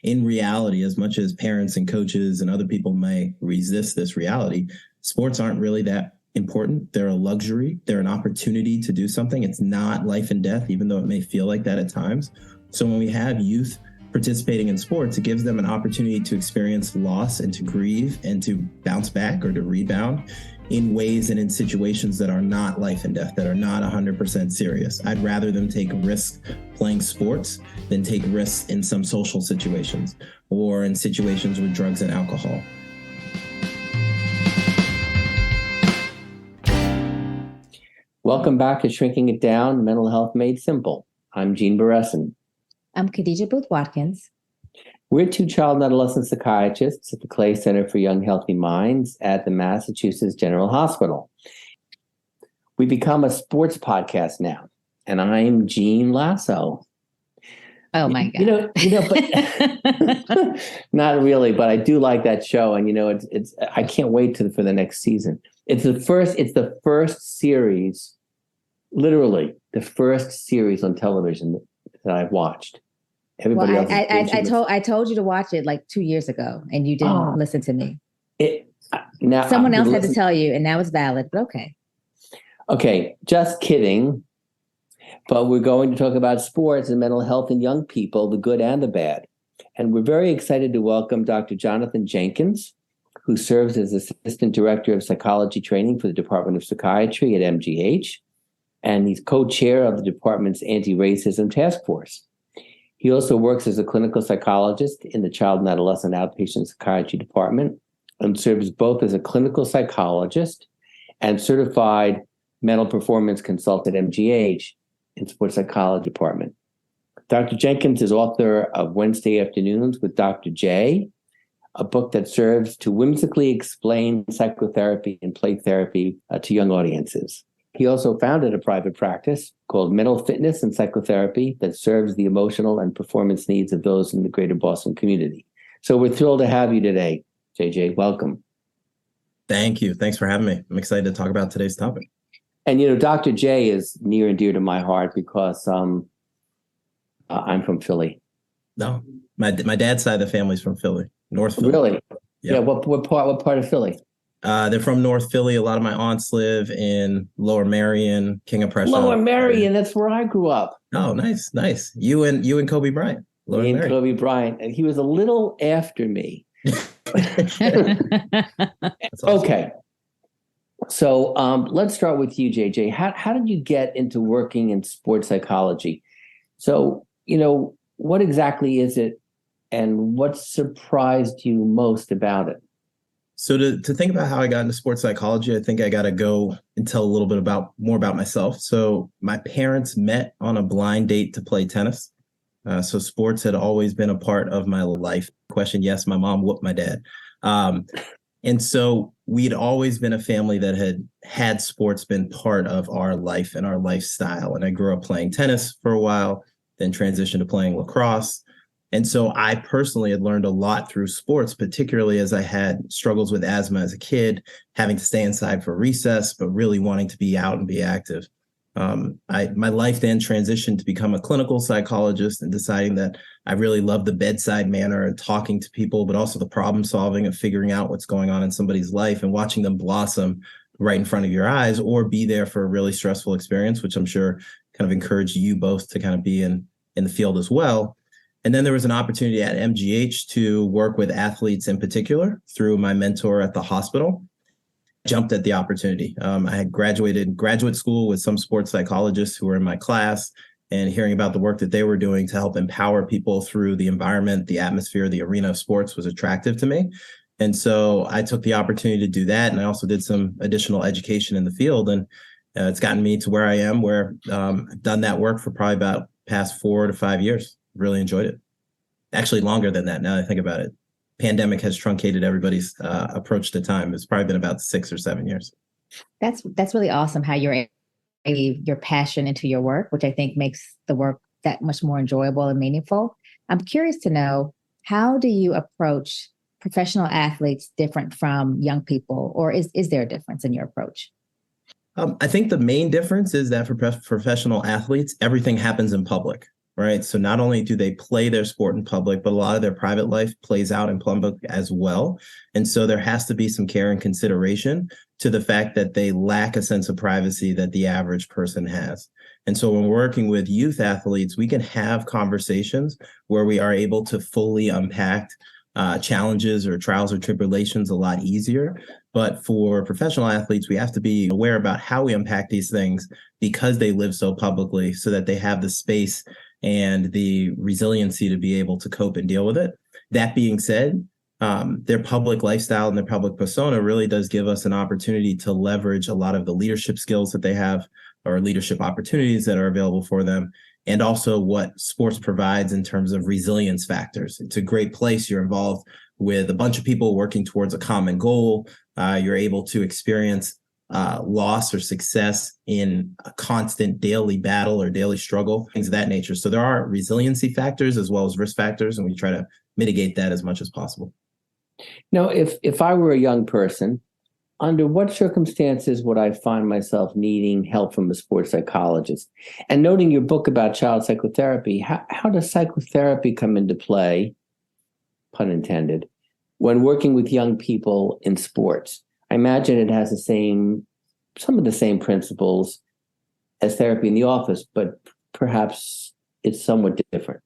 in reality, as much as parents and coaches and other people may resist this reality, sports aren't really that important. They're a luxury. They're an opportunity to do something. It's not life and death, even though it may feel like that at times. So when we have youth participating in sports, it gives them an opportunity to experience loss and to grieve and to bounce back or to rebound in ways and in situations that are not life and death, that are not 100% serious. I'd rather them take risks playing sports than take risks in some social situations or in situations with drugs and alcohol. Welcome back to Shrinking It Down, Mental Health Made Simple. I'm Gene Beresin. I'm Khadijah Booth-Watkins. We're two child and adolescent psychiatrists at the Clay Center for Young Healthy Minds at the Massachusetts General Hospital. We become a sports podcast now, and I'm Gene Lasso. Oh my God! But not really. But I do like that show, and it's. I can't wait for the next season. It's the first series, literally the first series on television that I've watched. Everybody else. I told you to watch it like 2 years ago, and you didn't listen to me. Now someone else had to tell you, and now it's valid. But okay. Okay, just kidding. But we're going to talk about sports and mental health in young people, the good and the bad. And we're very excited to welcome Dr. Jonathan Jenkins, who serves as Assistant Director of Psychology Training for the Department of Psychiatry at MGH. And he's co-chair of the department's Anti-Racism Task Force. He also works as a clinical psychologist in the Child and Adolescent Outpatient Psychiatry Department and serves both as a clinical psychologist and certified mental performance consultant at MGH in sports psychology department. Dr. Jenkins is author of Wednesday Afternoons with Dr. J, a book that serves to whimsically explain psychotherapy and play therapy to young audiences. He also founded a private practice called Mental Fitness and Psychotherapy that serves the emotional and performance needs of those in the greater Boston community. So we're thrilled to have you today, JJ. Welcome. Thank you. Thanks for having me. I'm excited to talk about today's topic. And, Dr. J is near and dear to my heart because I'm from Philly. No, my dad's side of the family's from Philly, North Philly. Really? Yep. Yeah. What part of Philly? They're from North Philly. A lot of my aunts live in Lower Marion, King of Prussia. Lower Marion, that's where I grew up. Oh, nice. You and Kobe Bryant. Me and Kobe Bryant, and he was a little after me. Awesome. Okay. So let's start with you, JJ. How did you get into working in sports psychology? So, what exactly is it, and what surprised you most about it? So to think about how I got into sports psychology, I think I got to go and tell a little bit more about myself. So my parents met on a blind date to play tennis. So sports had always been a part of my life. Question, yes, my mom whooped my dad. And so we'd always been a family that had sports been part of our life and our lifestyle. And I grew up playing tennis for a while, then transitioned to playing lacrosse. And so I personally had learned a lot through sports, particularly as I had struggles with asthma as a kid, having to stay inside for recess, but really wanting to be out and be active. My life then transitioned to become a clinical psychologist and deciding that I really love the bedside manner and talking to people, but also the problem solving of figuring out what's going on in somebody's life and watching them blossom right in front of your eyes or be there for a really stressful experience, which I'm sure kind of encouraged you both to kind of be in the field as well. And then there was an opportunity at MGH to work with athletes in particular through my mentor at the hospital. Jumped at the opportunity. I had graduated graduate school with some sports psychologists who were in my class, and hearing about the work that they were doing to help empower people through the environment, the atmosphere, the arena of sports was attractive to me. And so I took the opportunity to do that. And I also did some additional education in the field. And it's gotten me to where I am, where I've done that work for probably about past 4 to 5 years. Really enjoyed it. Actually, longer than that now that I think about it. Pandemic has truncated everybody's approach to time. It's probably been about 6 or 7 years. That's really awesome how you're your passion into your work, which I think makes the work that much more enjoyable and meaningful. I'm curious to know, how do you approach professional athletes different from young people, or is there a difference in your approach? I think the main difference is that for professional athletes, everything happens in public, right? So not only do they play their sport in public, but a lot of their private life plays out in public as well. And so there has to be some care and consideration to the fact that they lack a sense of privacy that the average person has. And so when we're working with youth athletes, we can have conversations where we are able to fully unpack challenges or trials or tribulations a lot easier. But for professional athletes, we have to be aware about how we unpack these things because they live so publicly, so that they have the space and the resiliency to be able to cope and deal with it. That being said, their public lifestyle and their public persona really does give us an opportunity to leverage a lot of the leadership skills that they have or leadership opportunities that are available for them, and also what sports provides in terms of resilience factors. It's a great place. You're involved with a bunch of people working towards a common goal. You're able to experience loss or success in a constant daily battle or daily struggle, things of that nature. So there are resiliency factors as well as risk factors, and we try to mitigate that as much as possible. Now, if I were a young person, under what circumstances would I find myself needing help from a sports psychologist? And noting your book about child psychotherapy, how does psychotherapy come into play, pun intended, when working with young people in sports? I imagine it has some of the same principles as therapy in the office, but perhaps it's somewhat different.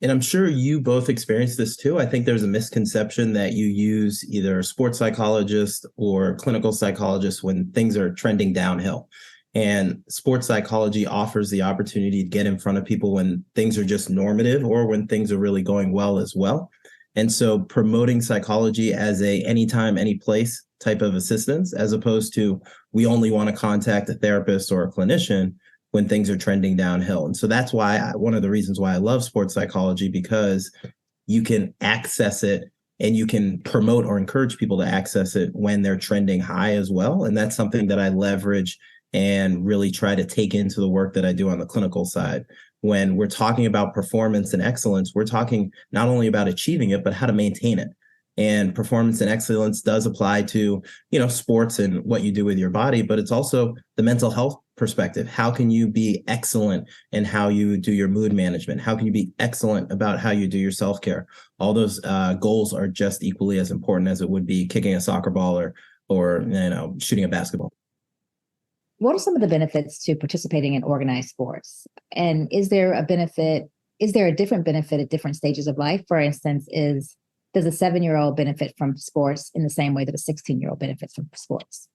And I'm sure you both experienced this too. I think there's a misconception that you use either a sports psychologist or clinical psychologist when things are trending downhill. And sports psychology offers the opportunity to get in front of people when things are just normative or when things are really going well as well. And so promoting psychology as a anytime, any place type of assistance, as opposed to we only want to contact a therapist or a clinician when things are trending downhill. And so that's why one of the reasons why I love sports psychology, because you can access it and you can promote or encourage people to access it when they're trending high as well. And that's something that I leverage and really try to take into the work that I do on the clinical side. When we're talking about performance and excellence, we're talking not only about achieving it, but how to maintain it. And performance and excellence does apply to, sports and what you do with your body, but it's also the mental health perspective. How can you be excellent in how you do your mood management? How can you be excellent about how you do your self-care? All those goals are just equally as important as it would be kicking a soccer ball or shooting a basketball. What are some of the benefits to participating in organized sports? And is there a different benefit at different stages of life? For instance, does a 7-year-old benefit from sports in the same way that a 16-year-old benefits from sports?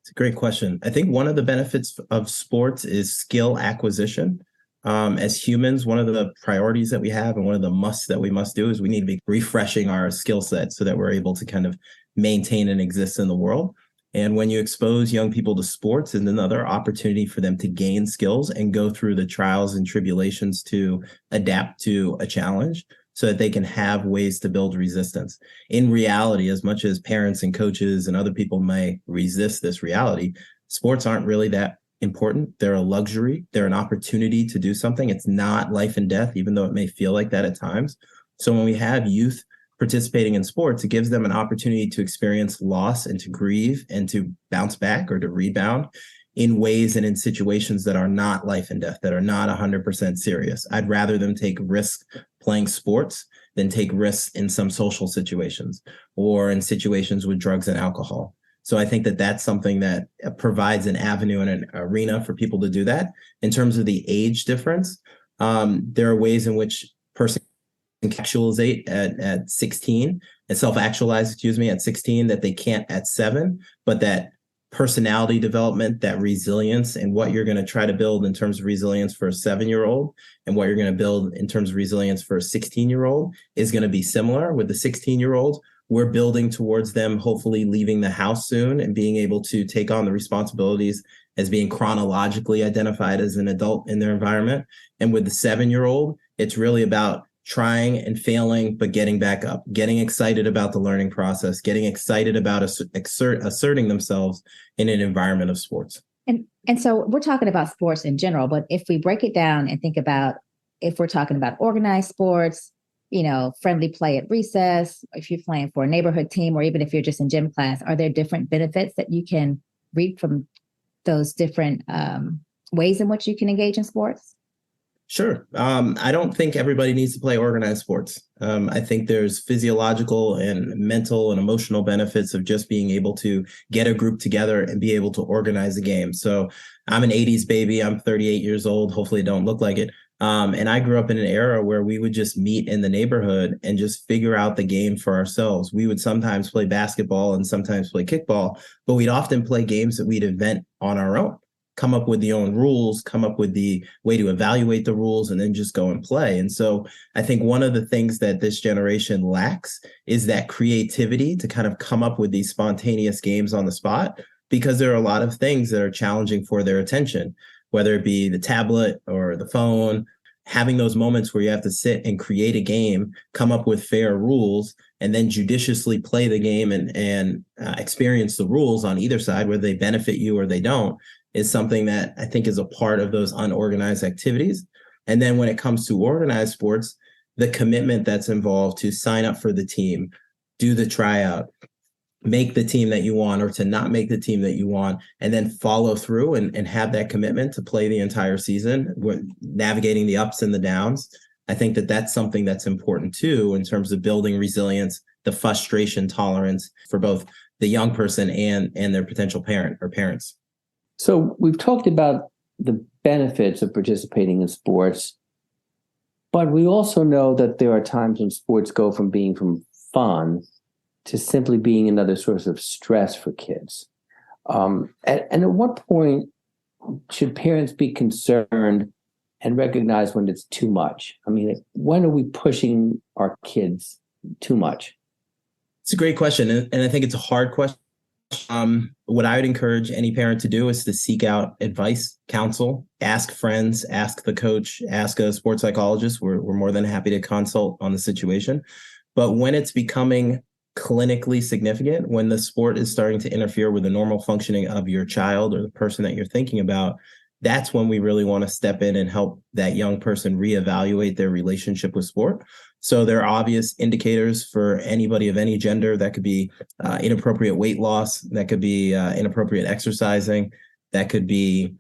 It's a great question. I think one of the benefits of sports is skill acquisition. As humans, one of the priorities that we have and one of the musts that we must do is we need to be refreshing our skill set so that we're able to kind of maintain and exist in the world. And when you expose young people to sports, it's another opportunity for them to gain skills and go through the trials and tribulations to adapt to a challenge so that they can have ways to build resistance. In reality, as much as parents and coaches and other people may resist this reality, sports aren't really that important. They're a luxury. They're an opportunity to do something. It's not life and death, even though it may feel like that at times. So when we have youth participating in sports, it gives them an opportunity to experience loss and to grieve and to bounce back or to rebound in ways and in situations that are not life and death, that are not 100% serious. I'd rather them take risks playing sports than take risks in some social situations or in situations with drugs and alcohol. So I think that that's something that provides an avenue and an arena for people to do that. In terms of the age difference, there are ways in which person can actualize at 16 and self-actualize, at 16 that they can't at 7, but that personality development, that resilience, and what you're going to try to build in terms of resilience for a 7-year-old and what you're going to build in terms of resilience for a 16-year-old is going to be similar. With the 16-year-old, we're building towards them hopefully leaving the house soon and being able to take on the responsibilities as being chronologically identified as an adult in their environment. And with the 7-year-old, it's really about trying and failing, but getting back up, getting excited about the learning process, getting excited about asserting themselves in an environment of sports. And so we're talking about sports in general, but if we break it down and think about, if we're talking about organized sports, friendly play at recess, if you're playing for a neighborhood team, or even if you're just in gym class, are there different benefits that you can reap from those different ways in which you can engage in sports? Sure. I don't think everybody needs to play organized sports. I think there's physiological and mental and emotional benefits of just being able to get a group together and be able to organize a game. So I'm an 80s baby. I'm 38 years old. Hopefully, I don't look like it. And I grew up in an era where we would just meet in the neighborhood and just figure out the game for ourselves. We would sometimes play basketball and sometimes play kickball, but we'd often play games that we'd invent on our own, come up with the own rules, come up with the way to evaluate the rules, and then just go and play. And so I think one of the things that this generation lacks is that creativity to kind of come up with these spontaneous games on the spot, because there are a lot of things that are challenging for their attention, whether it be the tablet or the phone. Having those moments where you have to sit and create a game, come up with fair rules, and then judiciously play the game and experience the rules on either side, whether they benefit you or they don't, is something that I think is a part of those unorganized activities. And then when it comes to organized sports, the commitment that's involved to sign up for the team, do the tryout, make the team that you want or to not make the team that you want, and then follow through and have that commitment to play the entire season, navigating the ups and the downs. I think that that's something that's important too, in terms of building resilience, the frustration tolerance for both the young person and their potential parent or parents. So we've talked about the benefits of participating in sports, but we also know that there are times when sports go from being from fun to simply being another source of stress for kids. And at what point should parents be concerned and recognize when it's too much? I mean, when are we pushing our kids too much? It's a great question. And I think it's a hard question. What I would encourage any parent to do is to seek out advice, counsel, ask friends, ask the coach, ask a sports psychologist. We're more than happy to consult on the situation. But when it's becoming clinically significant, when the sport is starting to interfere with the normal functioning of your child or the person that you're thinking about, that's when we really want to step in and help that young person reevaluate their relationship with sport. So there are obvious indicators for anybody of any gender. That could be inappropriate weight loss. That could be inappropriate exercising. That could be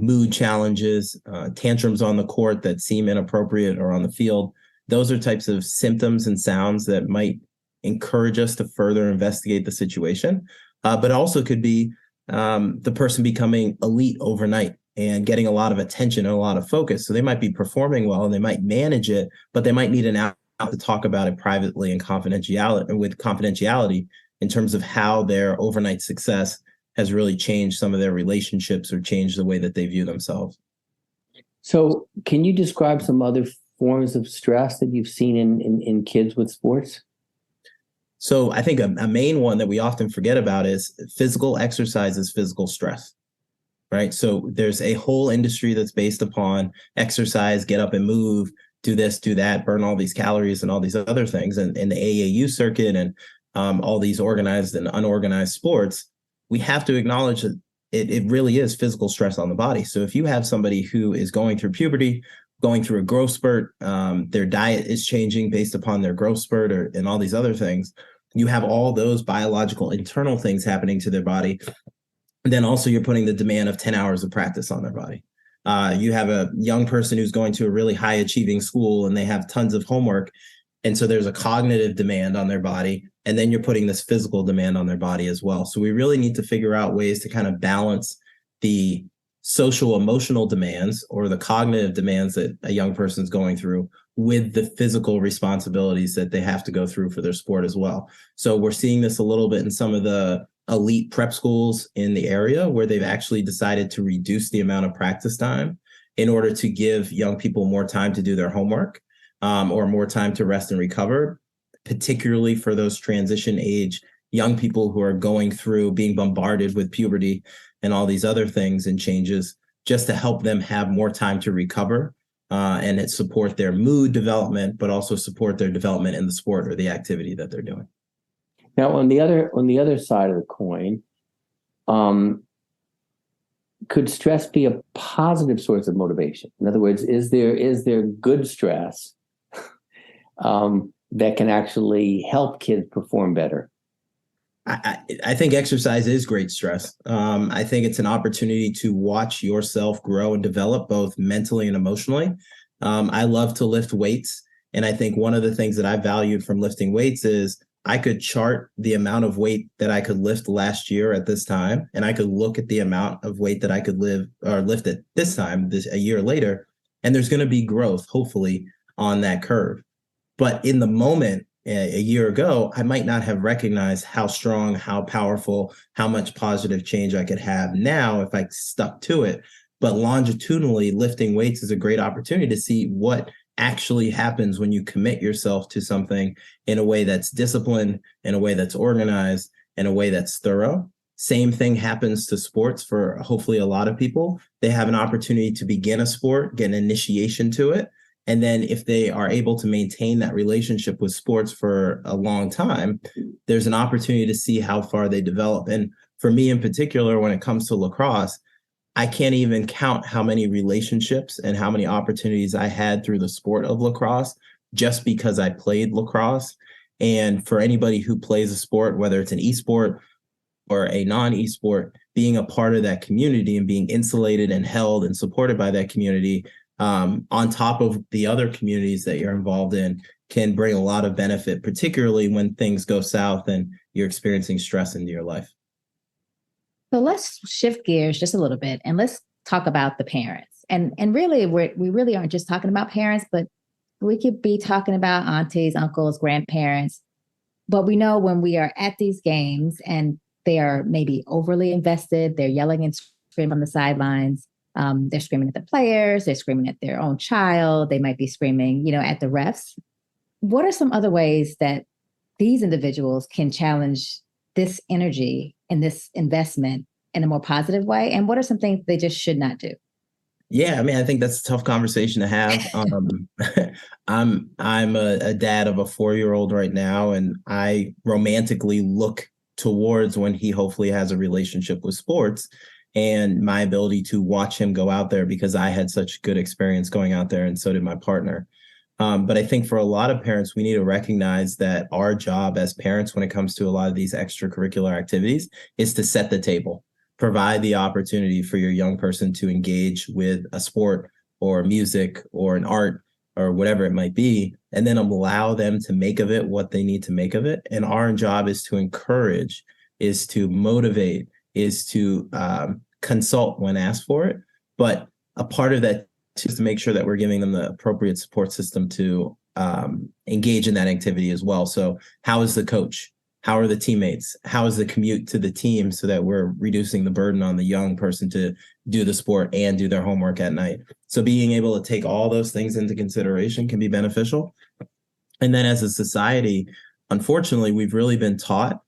mood challenges, tantrums on the court that seem inappropriate or on the field. Those are types of symptoms and sounds that might encourage us to further investigate the situation. But also could be the person becoming elite overnight and getting a lot of attention and a lot of focus. So they might be performing well and they might manage it, but they might need an out to talk about it privately and confidentiality in terms of how their overnight success has really changed some of their relationships or changed the way that they view themselves. So can you describe some other forms of stress that you've seen in kids with sports? So I think a main one that we often forget about is physical exercise is physical stress, right? So there's a whole industry that's based upon exercise, get up and move, do this, do that, burn all these calories and all these other things. And in the AAU circuit and all these organized and unorganized sports, we have to acknowledge that it really is physical stress on the body. So if you have somebody who is going through puberty, going through a growth spurt, their diet is changing based upon their growth spurt and all these other things, you have all those biological internal things happening to their body. And then also you're putting the demand of 10 hours of practice on their body. You have a young person who's going to a really high achieving school and they have tons of homework. And so there's a cognitive demand on their body. And then you're putting this physical demand on their body as well. So we really need to figure out ways to kind of balance the social emotional demands or the cognitive demands that a young person's going through with the physical responsibilities that they have to go through for their sport as well. So we're seeing this a little bit in some of the elite prep schools in the area where they've actually decided to reduce the amount of practice time in order to give young people more time to do their homework or more time to rest and recover, particularly for those transition age young people who are going through being bombarded with puberty and all these other things and changes, just to help them have more time to recover and it support their mood development, but also support their development in the sport or the activity that they're doing. Now, on the other side of the coin, could stress be a positive source of motivation? In other words, is there good stress that can actually help kids perform better? I think exercise is great stress. I think it's an opportunity to watch yourself grow and develop both mentally and emotionally. I love to lift weights. And I think one of the things that I valued from lifting weights is I could chart the amount of weight that I could lift last year at this time, and I could look at the amount of weight that I could lift at this time, a year later, and there's going to be growth, hopefully, on that curve. But in the moment, a year ago, I might not have recognized how strong, how powerful, how much positive change I could have now if I stuck to it. But longitudinally, lifting weights is a great opportunity to see what actually happens when you commit yourself to something in a way that's disciplined, in a way that's organized, in a way that's thorough. Same thing happens to sports for hopefully a lot of people. They have an opportunity to begin a sport, get an initiation to it. And then if they are able to maintain that relationship with sports for a long time, there's an opportunity to see how far they develop. And for me in particular, when it comes to lacrosse, I can't even count how many relationships and how many opportunities I had through the sport of lacrosse just because I played lacrosse. And for anybody who plays a sport, whether it's an esport or a non-esport, being a part of that community and being insulated and held and supported by that community, on top of the other communities that you're involved in, can bring a lot of benefit, particularly when things go south and you're experiencing stress into your life. So let's shift gears just a little bit and let's talk about the parents. And really, we really aren't just talking about parents, but we could be talking about aunties, uncles, grandparents. But we know when we are at these games and they are maybe overly invested, they're yelling and screaming on the sidelines. They're screaming at the players, they're screaming at their own child, they might be screaming, at the refs. What are some other ways that these individuals can challenge this energy and this investment in a more positive way? And what are some things they just should not do? Yeah, I mean, I think that's a tough conversation to have. I'm a dad of a 4-year-old right now, and I romantically look towards when he hopefully has a relationship with sports and my ability to watch him go out there, because I had such good experience going out there, and so did my partner. But I think for a lot of parents, we need to recognize that our job as parents when it comes to a lot of these extracurricular activities is to set the table, provide the opportunity for your young person to engage with a sport or music or an art or whatever it might be, and then allow them to make of it what they need to make of it. And our job is to encourage, is to motivate, is to consult when asked for it. But a part of that is to make sure that we're giving them the appropriate support system to engage in that activity as well. So how is the coach? How are the teammates? How is the commute to the team, so that we're reducing the burden on the young person to do the sport and do their homework at night? So being able to take all those things into consideration can be beneficial. And then as a society, unfortunately, we've really been taught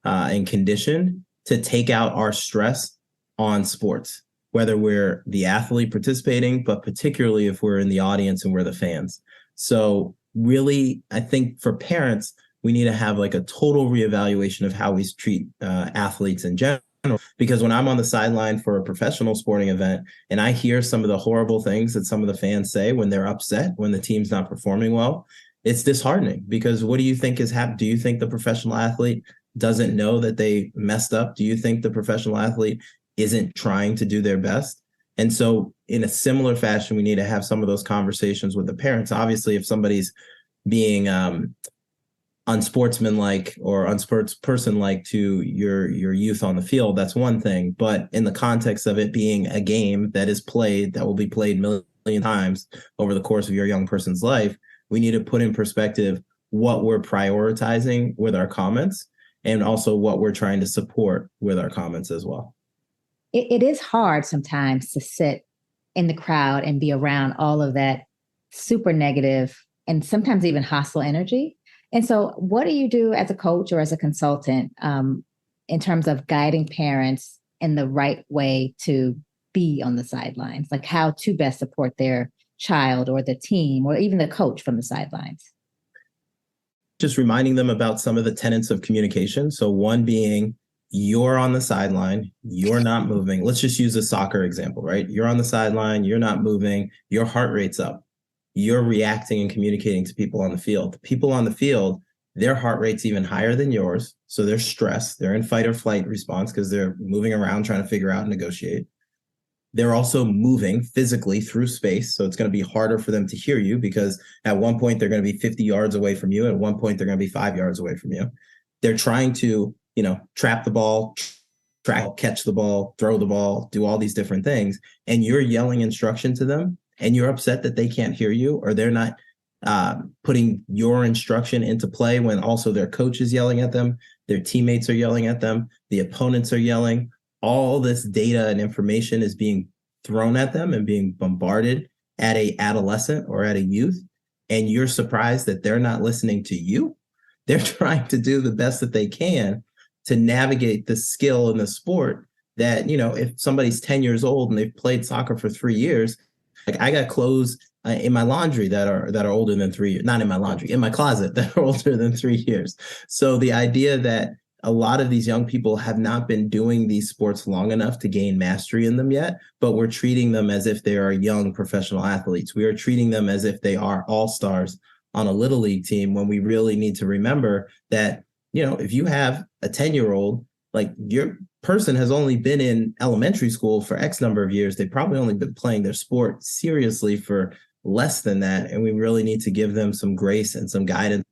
and conditioned to take out our stress on sports, whether we're the athlete participating, but particularly if we're in the audience and we're the fans. So really, I think for parents, we need to have like a total reevaluation of how we treat athletes in general. Because when I'm on the sideline for a professional sporting event and I hear some of the horrible things that some of the fans say when they're upset, when the team's not performing well, it's disheartening. Because what do you think is happening? Do you think the professional athlete doesn't know that they messed up? Do you think the professional athlete isn't trying to do their best? And so in a similar fashion, we need to have some of those conversations with the parents. Obviously, if somebody's being unsportsmanlike or unsportsperson-like to your youth on the field, that's one thing. But in the context of it being a game that is played, that will be played million times over the course of your young person's life, we need to put in perspective what we're prioritizing with our comments and also what we're trying to support with our comments as well. It is hard sometimes to sit in the crowd and be around all of that super negative and sometimes even hostile energy. And so what do you do as a coach or as a consultant in terms of guiding parents in the right way to be on the sidelines, like how to best support their child or the team or even the coach from the sidelines? Just reminding them about some of the tenets of communication. So one being, you're on the sideline, you're not moving. Let's just use a soccer example, right? You're on the sideline, you're not moving, your heart rate's up. You're reacting and communicating to people on the field. The people on the field their heart rate's even higher than yours. So they're stressed. They're in fight or flight response because they're moving around trying to figure out and negotiate. They're also moving physically through space. So it's going to be harder for them to hear you because at one point they're going to be 50 yards away from you. At one point, they're going to be 5 yards away from you. They're trying to, trap the ball, catch the ball, throw the ball, do all these different things. And you're yelling instruction to them and you're upset that they can't hear you or they're not putting your instruction into play when also their coach is yelling at them, their teammates are yelling at them, the opponents are yelling. All this data and information is being thrown at them and being bombarded at a adolescent or at a youth. And you're surprised that they're not listening to you. They're trying to do the best that they can to navigate the skill in the sport that, if somebody's 10 years old and they've played soccer for 3 years, like I got clothes in my laundry that are older than 3 years, not in my laundry, in my closet that are older than 3 years. So the idea that a lot of these young people have not been doing these sports long enough to gain mastery in them yet, but we're treating them as if they are young professional athletes. We are treating them as if they are all-stars on a little league team when we really need to remember that, if you have a 10-year-old, like your person has only been in elementary school for X number of years. They've probably only been playing their sport seriously for less than that. And we really need to give them some grace and some guidance.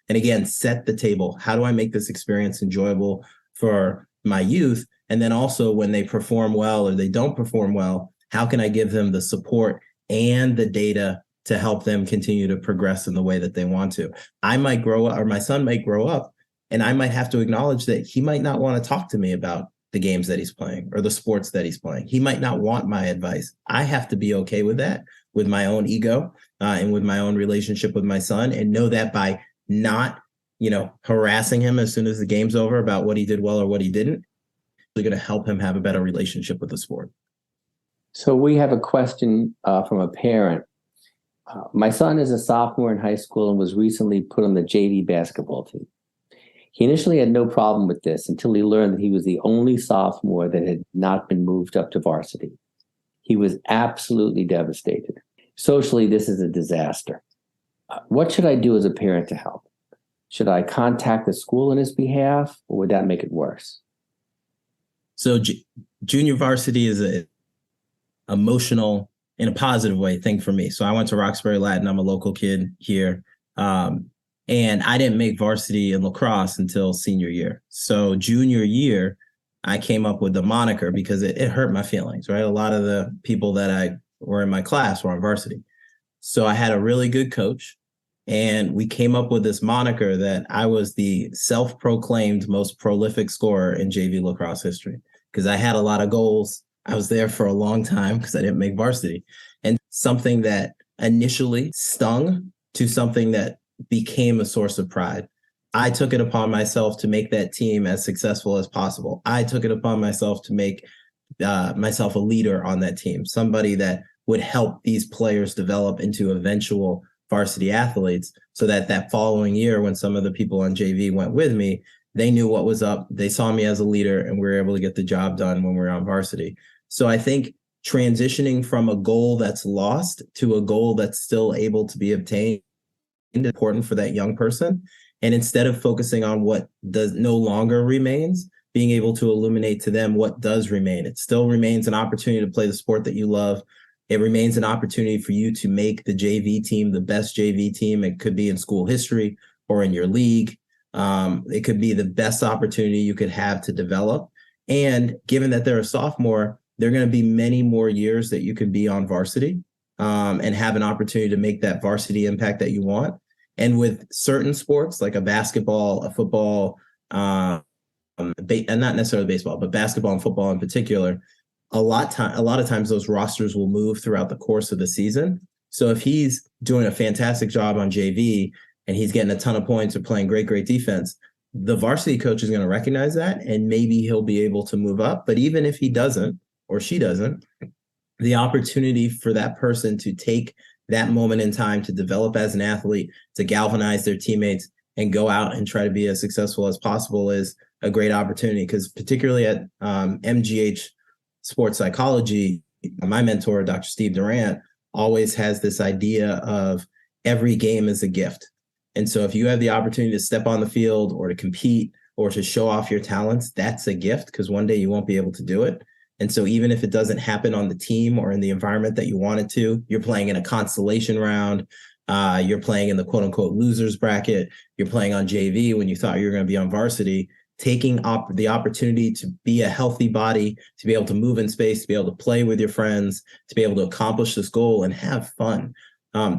And again, set the table. How do I make this experience enjoyable for my youth? And then also when they perform well or they don't perform well, how can I give them the support and the data to help them continue to progress in the way that they want to? I might grow up, or my son might grow up, and I might have to acknowledge that he might not want to talk to me about the games that he's playing or the sports that he's playing. He might not want my advice. I have to be okay with that, with my own ego and with my own relationship with my son, and know that by not, harassing him as soon as the game's over about what he did well or what he didn't, we're going to help him have a better relationship with the sport. So we have a question from a parent. My son is a sophomore in high school and was recently put on the JV basketball team. He initially had no problem with this until he learned that he was the only sophomore that had not been moved up to varsity. He was absolutely devastated. Socially, this is a disaster. What should I do as a parent to help? Should I contact the school on his behalf, or would that make it worse? So junior varsity is a emotional, in a positive way, thing for me. So I went to Roxbury Latin. I'm a local kid here. And I didn't make varsity in lacrosse until senior year. So junior year, I came up with the moniker because it hurt my feelings, right? A lot of the people that were in my class were on varsity. So I had a really good coach, and we came up with this moniker that I was the self-proclaimed most prolific scorer in JV lacrosse history because I had a lot of goals. I was there for a long time because I didn't make varsity. And something that initially stung to something that became a source of pride. I took it upon myself to make that team as successful as possible. I took it upon myself to make myself a leader on that team, somebody that would help these players develop into eventual varsity athletes, so that following year, when some of the people on JV went with me, they knew what was up. They saw me as a leader, and we were able to get the job done when we were on varsity. So I think transitioning from a goal that's lost to a goal that's still able to be obtained is important for that young person. And instead of focusing on what does no longer remains, being able to illuminate to them what does remain. It still remains an opportunity to play the sport that you love. It remains an opportunity for you to make the JV team the best JV team. It could be in school history or in your league. It could be the best opportunity you could have to develop. And given that they're a sophomore, there are going to be many more years that you can be on varsity and have an opportunity to make that varsity impact that you want. And with certain sports like a basketball, a football, and not necessarily baseball, but basketball and football in particular, a lot of times those rosters will move throughout the course of the season. So if he's doing a fantastic job on JV and he's getting a ton of points or playing great defense, the varsity coach is going to recognize that, and maybe he'll be able to move up. But even if he doesn't or she doesn't, the opportunity for that person to take that moment in time to develop as an athlete, to galvanize their teammates and go out and try to be as successful as possible is a great opportunity. Because particularly at MGH Sports Psychology, my mentor, Dr. Steve Durant, always has this idea of every game is a gift. And so if you have the opportunity to step on the field or to compete or to show off your talents, that's a gift, because one day you won't be able to do it. And so even if it doesn't happen on the team or in the environment that you want it to, you're playing in a consolation round, you're playing in the quote unquote losers bracket, you're playing on JV when you thought you were going to be on varsity, taking the opportunity to be a healthy body, to be able to move in space, to be able to play with your friends, to be able to accomplish this goal and have fun.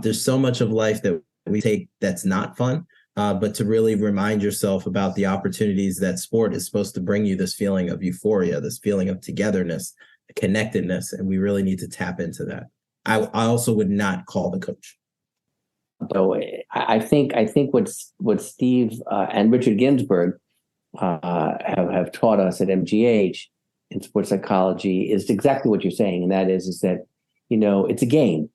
There's so much of life that we take that's not fun, but to really remind yourself about the opportunities that sport is supposed to bring you, this feeling of euphoria, this feeling of togetherness, connectedness, and we really need to tap into that. I also would not call the coach. So I think what Steve and Richard Ginsburg have taught us at MGH in sports psychology is exactly what you're saying, and that is that it's a game.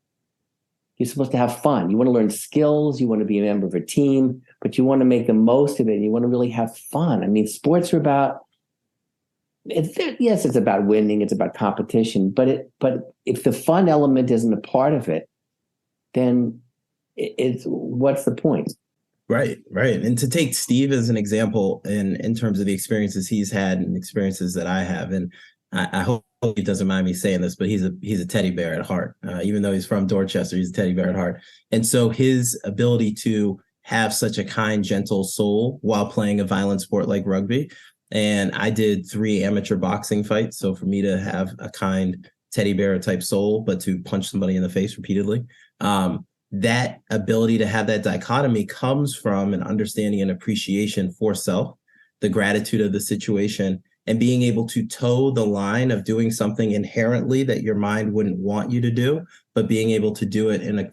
You're supposed to have fun. You want to learn skills. You want to be a member of a team, but you want to make the most of it. And you want to really have fun. I mean, sports are about. Yes, it's about winning. It's about competition. But if the fun element isn't a part of it, then it's what's the point? Right. And to take Steve as an example in terms of the experiences he's had and experiences that I have, and I hope he doesn't mind me saying this, but he's a teddy bear at heart. Even though he's from Dorchester, he's a teddy bear at heart. And so his ability to have such a kind, gentle soul while playing a violent sport like rugby. And I did 3 amateur boxing fights. So for me to have a kind teddy bear type soul, but to punch somebody in the face repeatedly, that ability to have that dichotomy comes from an understanding and appreciation for self, the gratitude of the situation, and being able to toe the line of doing something inherently that your mind wouldn't want you to do, but being able to do it in a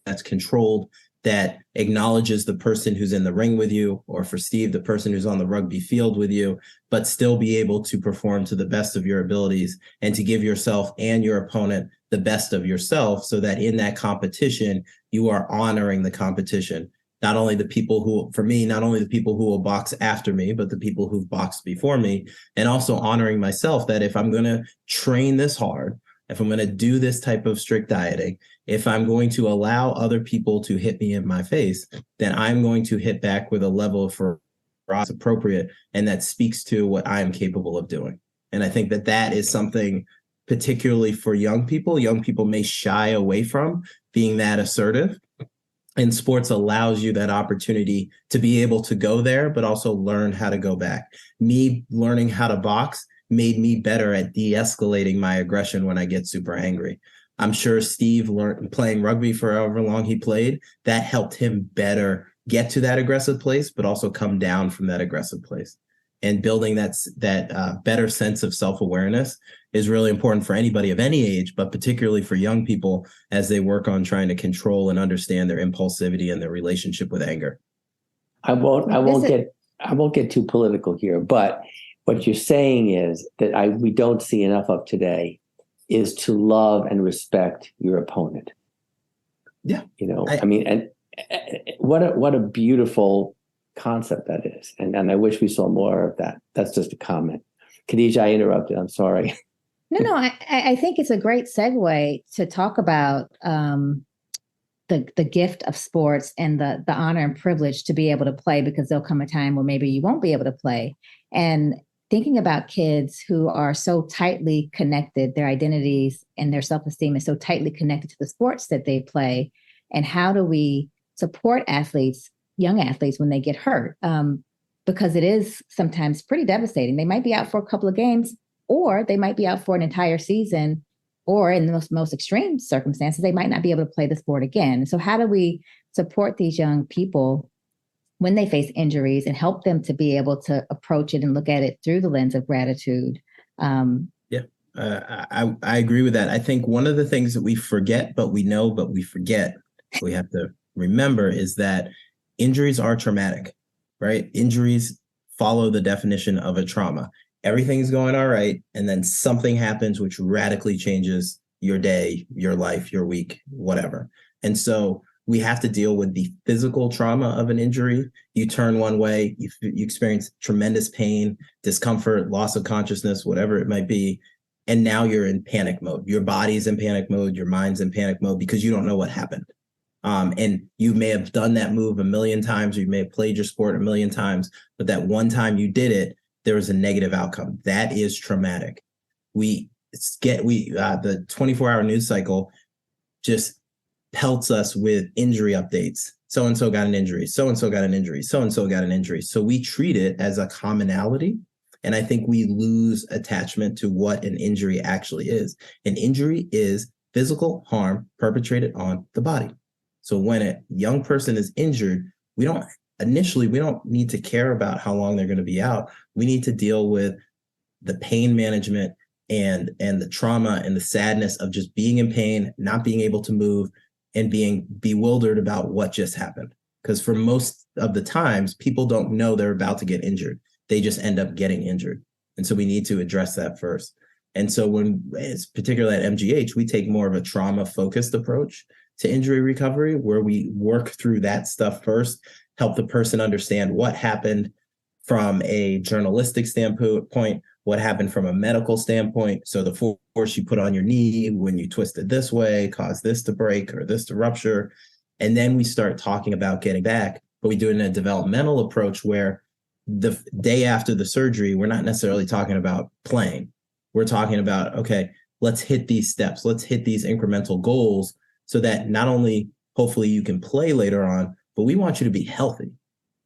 that's controlled, that acknowledges the person who's in the ring with you, or for Steve, the person who's on the rugby field with you, but still be able to perform to the best of your abilities and to give yourself and your opponent the best of yourself, so that in that competition, you are honoring the competition. Not only the people who will box after me, but the people who've boxed before me, and also honoring myself that if I'm going to train this hard, if I'm going to do this type of strict dieting, if I'm going to allow other people to hit me in my face, then I'm going to hit back with a level for appropriate, and that speaks to what I am capable of doing. And I think that is something, particularly for young people may shy away from being that assertive. And sports allows you that opportunity to be able to go there, but also learn how to go back. Me learning how to box made me better at de-escalating my aggression when I get super angry. I'm sure Steve learned playing rugby for however long he played, that helped him better get to that aggressive place, but also come down from that aggressive place. And building that better sense of self-awareness is really important for anybody of any age, but particularly for young people as they work on trying to control and understand their impulsivity and their relationship with anger. I won't get too political here, but what you're saying is that we don't see enough of today is to love and respect your opponent. Yeah, what a beautiful concept that is, and I wish we saw more of that. That's just a comment. Khadijah, I interrupted. I'm sorry. No, I think it's a great segue to talk about the gift of sports and the honor and privilege to be able to play, because there'll come a time where maybe you won't be able to play. And thinking about kids who are so tightly connected, their identities and their self-esteem is so tightly connected to the sports that they play, and how do we support athletes, young athletes, when they get hurt? Because it is sometimes pretty devastating. They might be out for a couple of games, or they might be out for an entire season, or in the most extreme circumstances, they might not be able to play the sport again. So how do we support these young people when they face injuries and help them to be able to approach it and look at it through the lens of gratitude? I agree with that. I think one of the things that we forget, but we know, but we forget, we have to remember, is that injuries are traumatic, right? Injuries follow the definition of a trauma. Everything's going all right, and then something happens which radically changes your day, your life, your week, whatever. And so we have to deal with the physical trauma of an injury. You turn one way, you experience tremendous pain, discomfort, loss of consciousness, whatever it might be. And now you're in panic mode. Your body's in panic mode, your mind's in panic mode, because you don't know what happened. And you may have done that move a million times, or you may have played your sport a million times, but that one time you did it, there was a negative outcome. That is traumatic. The 24-hour news cycle just pelts us with injury updates. So-and-so got an injury, so-and-so got an injury, so-and-so got an injury. So we treat it as a commonality. And I think we lose attachment to what an injury actually is. An injury is physical harm perpetrated on the body. So when a young person is injured, we don't need to care about how long they're going to be out. We need to deal with the pain management and the trauma and the sadness of just being in pain, not being able to move, and being bewildered about what just happened. Because for most of the times, people don't know they're about to get injured. They just end up getting injured. And so we need to address that first. And so it's particularly at MGH, we take more of a trauma-focused approach to injury recovery, where we work through that stuff first, help the person understand what happened from a journalistic standpoint, what happened from a medical standpoint. So the force you put on your knee when you twisted this way caused this to break or this to rupture. And then we start talking about getting back, but we do it in a developmental approach where the day after the surgery, we're not necessarily talking about playing. We're talking about, okay, let's hit these steps. Let's hit these incremental goals so that not only hopefully you can play later on, but we want you to be healthy.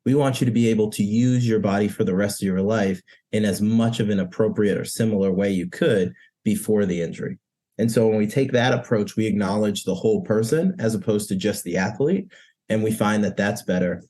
We want you to be able to use your body for the rest of your life in as much of an appropriate or similar way you could before the injury. And so when we take that approach, we acknowledge the whole person as opposed to just the athlete. And we find that that's better.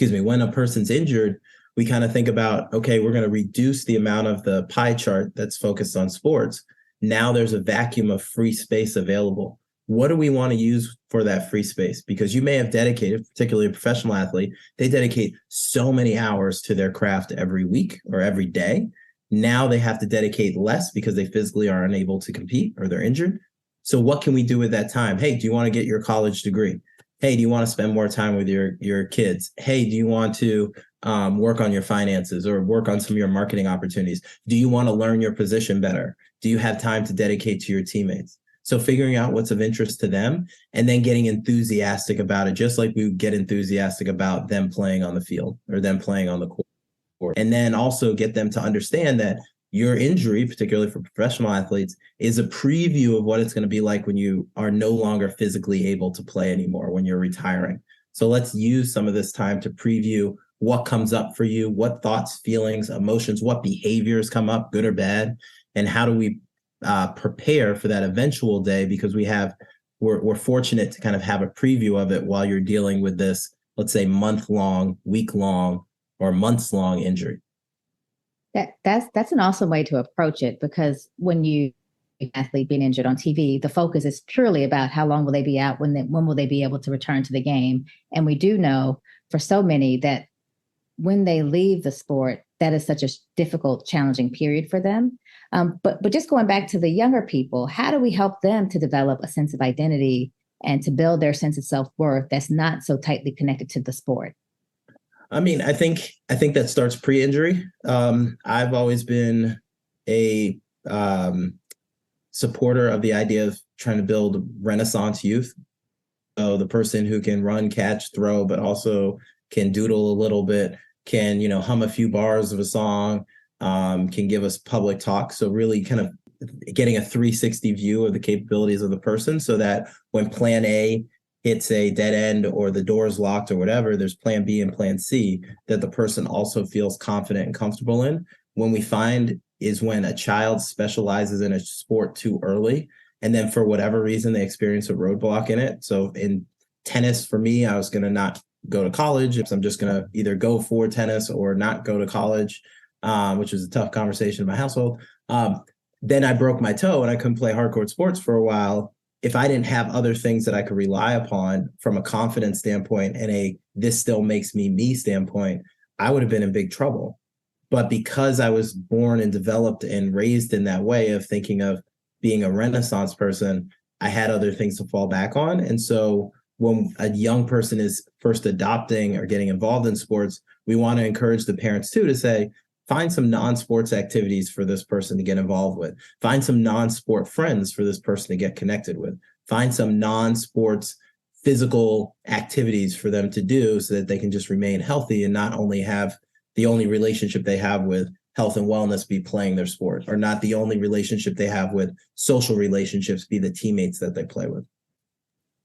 When a person's injured, we kind of think about, okay, we're going to reduce the amount of the pie chart that's focused on sports. Now there's a vacuum of free space available. What do we want to use for that free space? Because you may have dedicated, particularly a professional athlete, they dedicate so many hours to their craft every week or every day. Now they have to dedicate less because they physically are unable to compete or they're injured. So what can we do with that time? Hey, do you want to get your college degree? Hey, do you want to spend more time with your kids? Hey, do you want to work on your finances or work on some of your marketing opportunities? Do you want to learn your position better? Do you have time to dedicate to your teammates? So figuring out what's of interest to them and then getting enthusiastic about it, just like we would get enthusiastic about them playing on the field or them playing on the court. And then also get them to understand that your injury, particularly for professional athletes, is a preview of what it's going to be like when you are no longer physically able to play anymore, when you're retiring. So let's use some of this time to preview what comes up for you, what thoughts, feelings, emotions, what behaviors come up, good or bad, and how do we prepare for that eventual day, because we're fortunate to kind of have a preview of it while you're dealing with this, let's say, month-long, week-long, or months-long injury. That's an awesome way to approach it, because when you athlete being injured on TV, the focus is purely about how long will they be out, when will they be able to return to the game. And we do know for so many that when they leave the sport, that is such a difficult, challenging period for them. But just going back to the younger people, how do we help them to develop a sense of identity and to build their sense of self-worth that's not so tightly connected to the sport? I mean, I think that starts pre-injury. I've always been a supporter of the idea of trying to build Renaissance youth. So the person who can run, catch, throw, but also can doodle a little bit, can, hum a few bars of a song, can give us public talk. So really kind of getting a 360 view of the capabilities of the person, so that when plan A hits a dead end or the door is locked or whatever, there's plan B and plan C that the person also feels confident and comfortable in. When we find is when a child specializes in a sport too early, and then for whatever reason, they experience a roadblock in it. So in tennis, for me, I was going to not go to college. I'm just going to either go for tennis or not go to college, which was a tough conversation in my household. Then I broke my toe and I couldn't play hardcore sports for a while. If I didn't have other things that I could rely upon from a confidence standpoint and this still makes me standpoint, I would have been in big trouble. But because I was born and developed and raised in that way of thinking of being a Renaissance person, I had other things to fall back on. And so when a young person is first adopting or getting involved in sports, we want to encourage the parents too to say, find some non-sports activities for this person to get involved with. Find some non-sport friends for this person to get connected with. Find some non-sports physical activities for them to do so that they can just remain healthy and not only have the only relationship they have with health and wellness be playing their sport, or not the only relationship they have with social relationships be the teammates that they play with.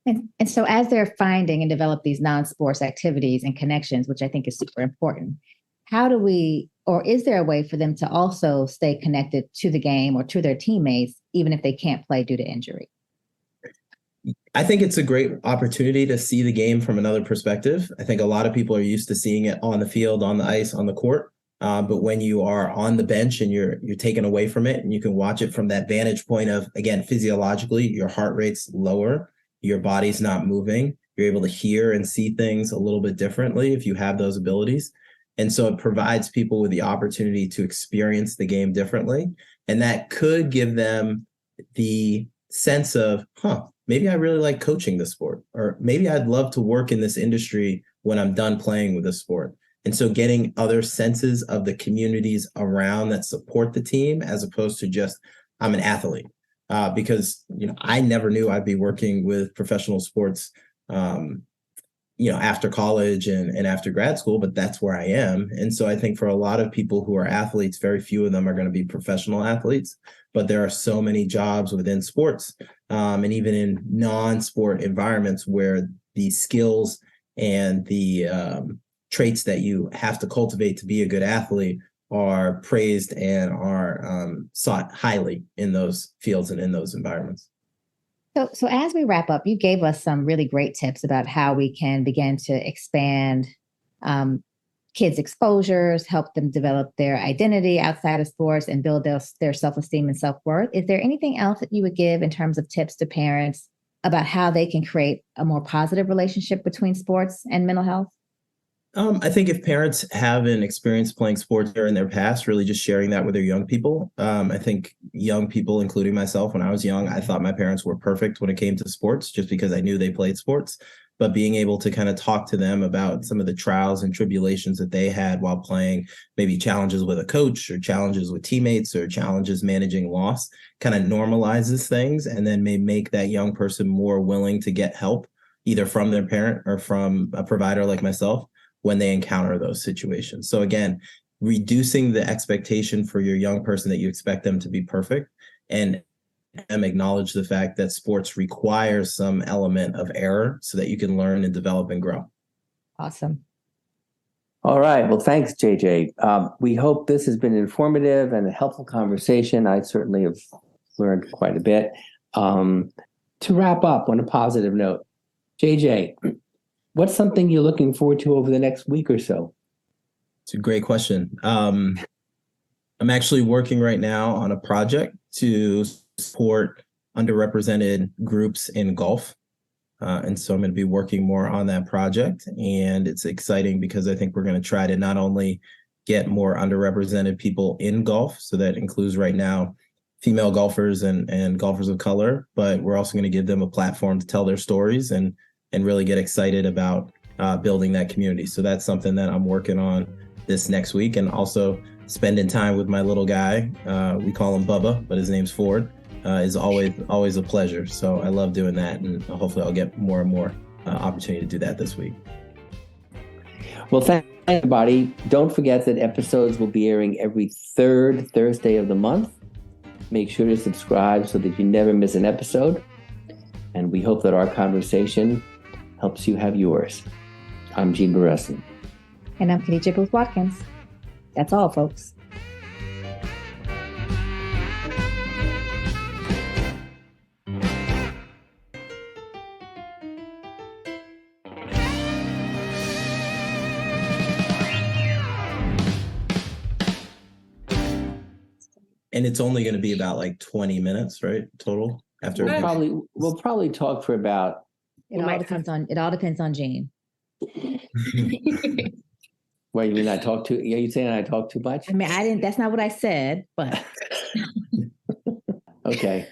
And so as they're finding and develop these non-sports activities and connections, which I think is super important, how do we, or is there a way for them to also stay connected to the game or to their teammates, even if they can't play due to injury? I think it's a great opportunity to see the game from another perspective. I think a lot of people are used to seeing it on the field, on the ice, on the court. But when you are on the bench and you're taken away from it and you can watch it from that vantage point of, again, physiologically, your heart rate's lower, your body's not moving, you're able to hear and see things a little bit differently if you have those abilities. And so it provides people with the opportunity to experience the game differently. And that could give them the sense of, maybe I really like coaching this sport, or maybe I'd love to work in this industry when I'm done playing with this sport. And so getting other senses of the communities around that support the team, as opposed to just, I'm an athlete. Because, I never knew I'd be working with professional sports, after college and after grad school, but that's where I am. And so I think for a lot of people who are athletes, very few of them are going to be professional athletes, but there are so many jobs within sports and even in non-sport environments where the skills and the traits that you have to cultivate to be a good athlete are praised and are sought highly in those fields and in those environments. So as we wrap up, you gave us some really great tips about how we can begin to expand kids' exposures, help them develop their identity outside of sports, and build their self-esteem and self-worth. Is there anything else that you would give in terms of tips to parents about how they can create a more positive relationship between sports and mental health? I think if parents have an experience playing sports in their past, really just sharing that with their young people. I think young people, including myself, when I was young, I thought my parents were perfect when it came to sports just because I knew they played sports. But being able to kind of talk to them about some of the trials and tribulations that they had while playing, maybe challenges with a coach or challenges with teammates or challenges managing loss, kind of normalizes things and then may make that young person more willing to get help, either from their parent or from a provider like myself, when they encounter those situations. So again, reducing the expectation for your young person that you expect them to be perfect, and acknowledge the fact that sports requires some element of error so that you can learn and develop and grow. Awesome. All right. Well, thanks, JJ. We hope this has been informative and a helpful conversation. I certainly have learned quite a bit. To wrap up on a positive note, JJ, what's something you're looking forward to over the next week or so? It's a great question. I'm actually working right now on a project to support underrepresented groups in golf. And so I'm going to be working more on that project. And it's exciting because I think we're going to try to not only get more underrepresented people in golf, so that includes right now female golfers and golfers of color, but we're also going to give them a platform to tell their stories and really get excited about building that community. So that's something that I'm working on this next week, and also spending time with my little guy. We call him Bubba, but his name's Ford. Is always a pleasure. So I love doing that, and hopefully I'll get more and more opportunity to do that this week. Well, thanks, everybody. Don't forget that episodes will be airing every third Thursday of the month. Make sure to subscribe so that you never miss an episode. And we hope that our conversation helps you have yours. I'm Gene Barreson. And I'm Khadijah Booth Watkins. That's all, folks. And it's only going to be about like 20 mintes, right? Total after. We'll probably talk for about. It all depends on Gene. Well, you mean I talk too? Are you saying I talk too much? I mean, I didn't. That's not what I said, but. Okay.